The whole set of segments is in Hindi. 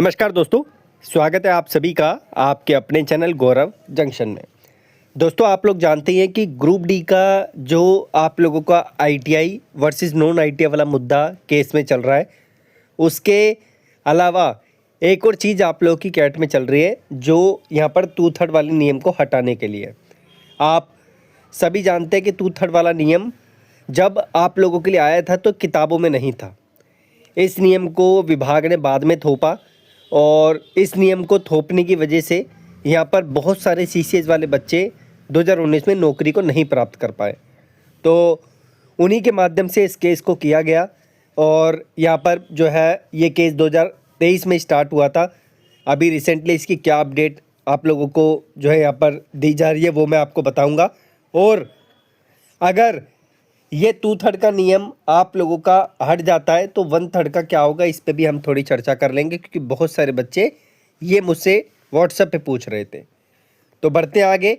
नमस्कार दोस्तों, स्वागत है आप सभी का आपके अपने चैनल गौरव जंक्शन में। दोस्तों, आप लोग जानते हैं कि ग्रुप डी का जो आप लोगों का आईटीआई वर्सेस नॉन आईटीआई वाला मुद्दा केस में चल रहा है, उसके अलावा एक और चीज़ आप लोगों की कैट में चल रही है जो यहाँ पर 2/3 वाले नियम को हटाने के लिए। आप सभी जानते हैं कि 2/3 वाला नियम जब आप लोगों के लिए आया था तो किताबों में नहीं था। इस नियम को विभाग ने बाद में थोपा और इस नियम को थोपने की वजह से यहाँ पर बहुत सारे सीसीएस वाले बच्चे 2019 में नौकरी को नहीं प्राप्त कर पाए। तो उन्हीं के माध्यम से इस केस को किया गया और यहाँ पर जो है ये केस 2023 में स्टार्ट हुआ था। अभी रिसेंटली इसकी क्या अपडेट आप लोगों को जो है यहाँ पर दी जा रही है वो मैं आपको बताऊँगा। और अगर ये 2/3 का नियम आप लोगों का हट जाता है तो 1/3 का क्या होगा, इस पे भी हम थोड़ी चर्चा कर लेंगे, क्योंकि बहुत सारे बच्चे ये मुझसे व्हाट्सएप पे पूछ रहे थे। तो बढ़ते आगे,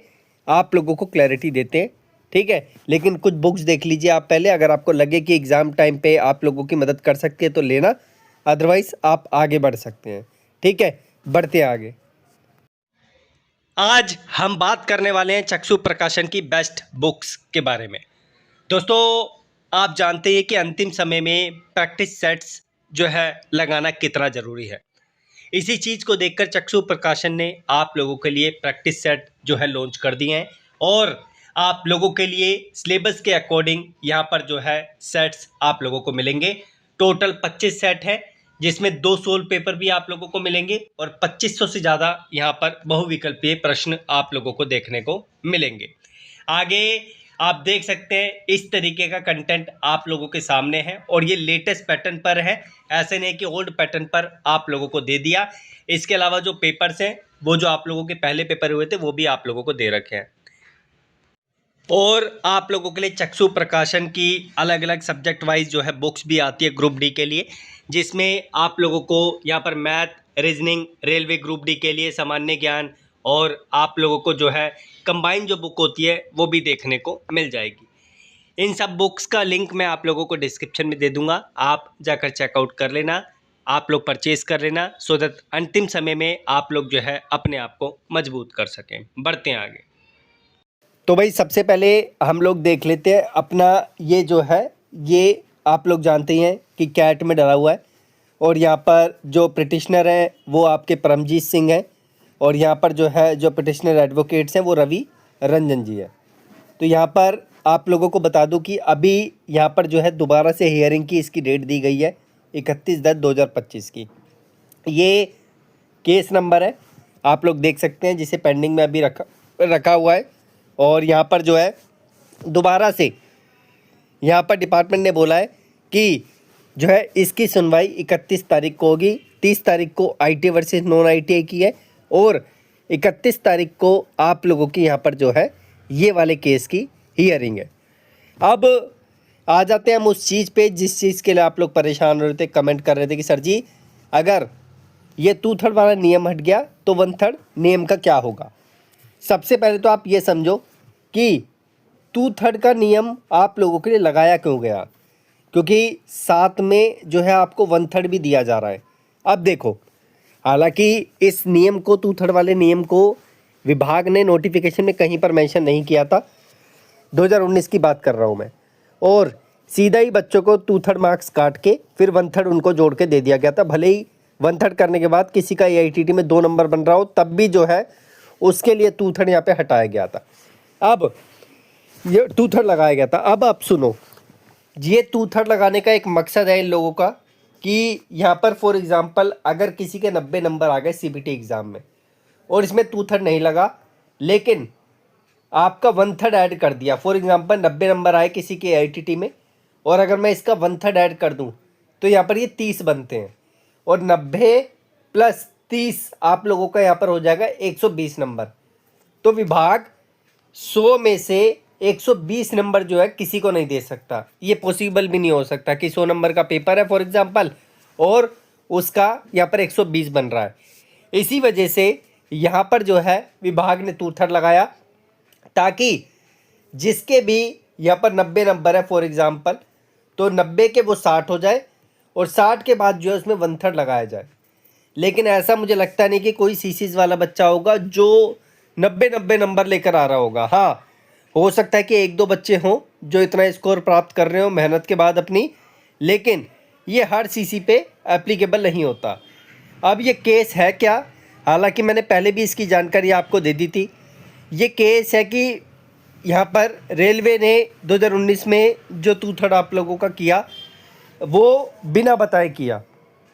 आप लोगों को क्लैरिटी देते हैं, ठीक है। लेकिन कुछ बुक्स देख लीजिए आप पहले, अगर आपको लगे कि एग्ज़ाम टाइम पे आप लोगों की मदद कर सकते हैं तो लेना, अदरवाइज़ आप आगे बढ़ सकते हैं, ठीक है। बढ़ते आगे, आज हम बात करने वाले हैं चक्षु प्रकाशन की बेस्ट बुक्स के बारे में। दोस्तों, आप जानते हैं कि अंतिम समय में प्रैक्टिस सेट्स जो है लगाना कितना ज़रूरी है। इसी चीज़ को देखकर चक्षु प्रकाशन ने आप लोगों के लिए प्रैक्टिस सेट जो है लॉन्च कर दिए हैं और आप लोगों के लिए सिलेबस के अकॉर्डिंग यहाँ पर जो है सेट्स आप लोगों को मिलेंगे। टोटल 25 सेट है, जिसमें 2 सोल पेपर भी आप लोगों को मिलेंगे और 2500 से ज़्यादा यहाँ पर बहुविकल्पीय प्रश्न आप लोगों को देखने को मिलेंगे। आगे आप देख सकते हैं इस तरीके का कंटेंट आप लोगों के सामने है और ये लेटेस्ट पैटर्न पर है, ऐसे नहीं कि ओल्ड पैटर्न पर आप लोगों को दे दिया। इसके अलावा जो पेपर्स हैं वो जो आप लोगों के पहले पेपर हुए थे वो भी आप लोगों को दे रखे हैं। और आप लोगों के लिए चक्षु प्रकाशन की अलग अलग सब्जेक्ट वाइज जो है बुक्स भी आती है ग्रुप डी के लिए, जिसमें आप लोगों को यहाँ पर math, reasoning, railway group D के लिए सामान्य ज्ञान और आप लोगों को जो है कंबाइन जो बुक होती है वो भी देखने को मिल जाएगी। इन सब बुक्स का लिंक मैं आप लोगों को डिस्क्रिप्शन में दे दूंगा, आप जाकर चेकआउट कर लेना, आप लोग परचेज कर लेना, सो दैट अंतिम समय में आप लोग जो है अपने आप को मजबूत कर सकें। बढ़ते हैं आगे। तो भाई सबसे पहले हम लोग देख लेते हैं अपना ये जो है, ये आप लोग जानते ही हैं कि कैट में डला हुआ है और यहाँ पर जो पिटिशनर हैं वो आपके परमजीत सिंह हैं और यहाँ पर जो है जो पिटिशनर एडवोकेट्स हैं वो रवि रंजन जी है। तो यहाँ पर आप लोगों को बता दूं कि अभी यहाँ पर जो है दोबारा से हियरिंग की इसकी डेट दी गई है 31/10/2025 की। ये केस नंबर है, आप लोग देख सकते हैं, जिसे पेंडिंग में अभी रखा हुआ है। और यहाँ पर जो है दोबारा से यहाँ पर डिपार्टमेंट ने बोला है कि जो है इसकी सुनवाई 31 तारीख को होगी। 30 तारीख को आईटी वर्सेस नॉन आईटीआई की है और 31 तारीख को आप लोगों की यहाँ पर जो है ये वाले केस की हियरिंग है। अब आ जाते हैं हम उस चीज़ पे जिस चीज़ के लिए आप लोग परेशान हो रहे थे, कमेंट कर रहे थे कि सर जी अगर ये 2/3 वाला नियम हट गया तो 1/3 नियम का क्या होगा। सबसे पहले तो आप ये समझो कि 2/3 का नियम आप लोगों के लिए लगाया क्यों गया, क्योंकि साथ में जो है आपको 1/3 भी दिया जा रहा है। अब देखो, हालांकि इस नियम को 2/3 वाले नियम को विभाग ने नोटिफिकेशन में कहीं पर मेंशन नहीं किया था, 2019 की बात कर रहा हूँ मैं, और सीधा ही बच्चों को 2/3 मार्क्स काट के फिर 1/3 उनको जोड़ के दे दिया गया था। भले ही 1/3 करने के बाद किसी का एआईटीटी में 2 नंबर बन रहा हो तब भी जो है उसके लिए 2/3 यहाँ पे हटाया गया था। अब ये 2/3 लगाया गया था। अब आप सुनो, ये 2/3 लगाने का एक मकसद है इन लोगों का कि यहाँ पर फॉर एग्जांपल अगर किसी के 90 नंबर आ गए सीबीटी एग्ज़ाम में और इसमें 2/3 नहीं लगा, लेकिन आपका 1/3 ऐड कर दिया, फॉर एग्जांपल 90 नंबर आए किसी के आईटीटी में और अगर मैं इसका 1/3 ऐड कर दूं तो यहाँ पर ये 30 बनते हैं और 90 + 30 आप लोगों का यहाँ पर हो जाएगा 120 नंबर। तो विभाग 100 में से 120 नंबर जो है किसी को नहीं दे सकता। ये पॉसिबल भी नहीं हो सकता कि 100 नंबर का पेपर है फॉर एग्जांपल और उसका यहाँ पर 120 बन रहा है। इसी वजह से यहाँ पर जो है विभाग ने 2/3 लगाया ताकि जिसके भी यहाँ पर 90 नंबर है फॉर एग्जांपल, तो 90 के वो 60 हो जाए और 60 के बाद जो है उसमें 1/3 लगाया जाए। लेकिन ऐसा मुझे लगता नहीं कि कोई सीसीज वाला बच्चा होगा जो 90 नंबर लेकर आ रहा होगा। हाँ, हो सकता है कि एक दो बच्चे हों जो इतना स्कोर प्राप्त कर रहे हो मेहनत के बाद अपनी, लेकिन ये हर सीसी पे एप्लीकेबल नहीं होता। अब ये केस है क्या, हालांकि मैंने पहले भी इसकी जानकारी आपको दे दी थी। ये केस है कि यहाँ पर रेलवे ने 2019 में जो टू-थर्ड आप लोगों का किया वो बिना बताए किया,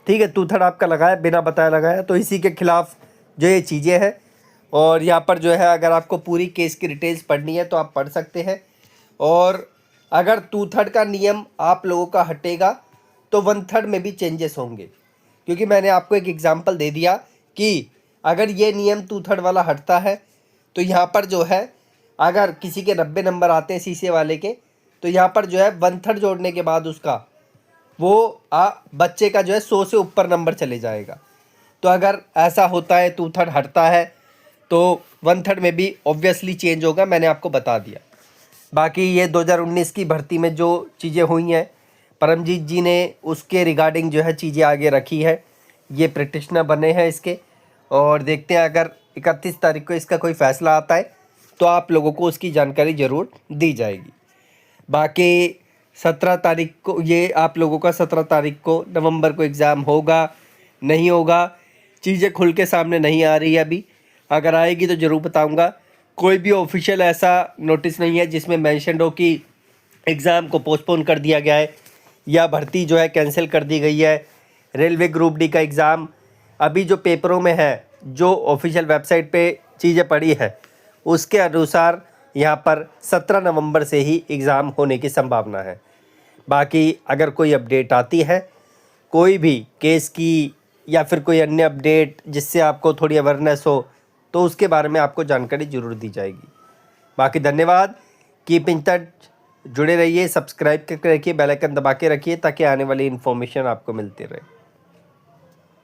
ठीक है, टू-थर्ड आपका लगाया बिना बताए लगाया, तो इसी के खिलाफ जो ये चीज़ें हैं। और यहाँ पर जो है अगर आपको पूरी केस की डिटेल्स पढ़नी है तो आप पढ़ सकते हैं। और अगर टू-थर्ड का नियम आप लोगों का हटेगा तो 1/3 में भी चेंजेस होंगे, क्योंकि मैंने आपको एक एग्जांपल दे दिया कि अगर ये नियम टू-थर्ड वाला हटता है तो यहाँ पर जो है अगर किसी के 90 नंबर आते हैं सीसे वाले के, तो यहाँ पर जो है 1/3 जोड़ने के बाद उसका वो बच्चे का जो है 100 से ऊपर नंबर चले जाएगा। तो अगर ऐसा होता है, टू-थर्ड हटता है, तो 1/3 में भी ऑब्वियसली चेंज होगा, मैंने आपको बता दिया। बाकी ये 2019 की भर्ती में जो चीज़ें हुई हैं, परमजीत जी ने उसके रिगार्डिंग जो है चीज़ें आगे रखी है। ये प्रैक्टिशनर बने हैं इसके, और देखते हैं अगर 31 तारीख को इसका कोई फ़ैसला आता है तो आप लोगों को उसकी जानकारी ज़रूर दी जाएगी। बाकी 17 तारीख को ये आप लोगों का 17 तारीख को नवंबर को एग्ज़ाम होगा नहीं होगा, चीज़ें खुल के सामने नहीं आ रही है अभी। अगर आएगी तो ज़रूर बताऊंगा। कोई भी ऑफिशियल ऐसा नोटिस नहीं है जिसमें मेंशन्ड हो कि एग्ज़ाम को पोस्टपोन कर दिया गया है या भर्ती जो है कैंसिल कर दी गई है। रेलवे ग्रुप डी का एग्ज़ाम अभी जो पेपरों में है, जो ऑफिशियल वेबसाइट पे चीज़ें पड़ी है, उसके अनुसार यहाँ पर 17 नवंबर से ही एग्ज़ाम होने की संभावना है। बाकी अगर कोई अपडेट आती है कोई भी केस की या फिर कोई अन्य अपडेट जिससे आपको थोड़ी अवेयरनेस हो, तो उसके बारे में आपको जानकारी ज़रूर दी जाएगी। बाकी धन्यवाद, कीप इन टच, जुड़े रहिए, सब्सक्राइब करके रखिए, बेल आइकन दबा के रखिए ताकि आने वाली इन्फॉर्मेशन आपको मिलती रहे।